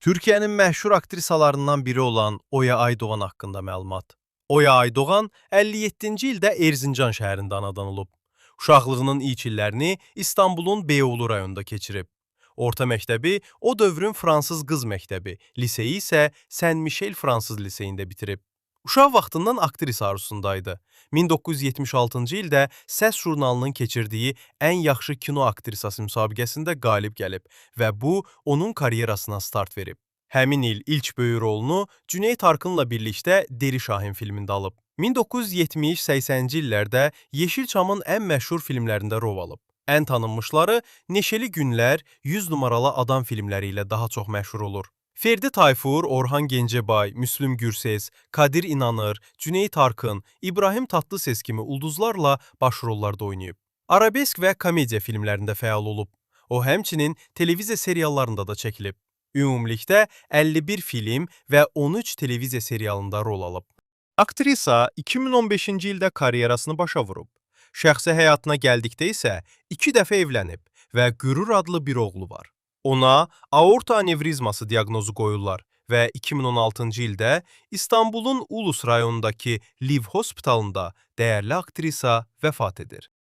Türkiyənin məşhur aktrisalarından biri olan Oya Aydoğan haqqında məlumat. Oya Aydoğan 57-ci ildə Erzincan şəhərində anadan olub. Uşaqlığının ilk illərini İstanbulun Beyoğlu rayonunda keçirib. Orta məktəbi o dövrün fransız qız məktəbi, liseyi isə Saint Michel fransız liseyində bitirib. Uşaq vaxtından aktrisa arzusundaydı. 1976-cı ildə Səs jurnalının keçirdiyi ən yaxşı kino aktrisası müsabiqəsində qalib gəlib və bu onun karyerasına start verib. Həmin il ilk böyük rolunu Cüneyt Arkınla birlikdə Deri Şahin filmində alıb. 1970-80-ci illərdə Yeşilçamın ən məşhur filmlərində rol alıb. Ən tanınmışları Neşeli Günlər, 100 numaralı adam filmləri ilə daha çox məşhur olur. Ferdi Tayfur, Orhan Gencebay, Müslüm Gürses, Kadir İnanır, Cüneyt Arkın, İbrahim Tatlıses kimi ulduzlarla başrollarda oynayıb. Arabesk və komediya filmlərində fəal olub. O həmçinin televiziya seriallarında da çəkilib. Ümumilikdə 51 film və 13 televiziya serialında rol alıb. Aktrisa 2015-ci ildə karyerasını başa vurub. Şəxsi həyatına gəldikdə isə 2 dəfə evlənib və Qürur adlı bir oğlu var. Ona aorta anevrizması diaqnozu qoyurlar və 2016-cı ildə İstanbulun Ulus rayonundakı Liv Hospitalında dəyərli aktrisa vəfat edir.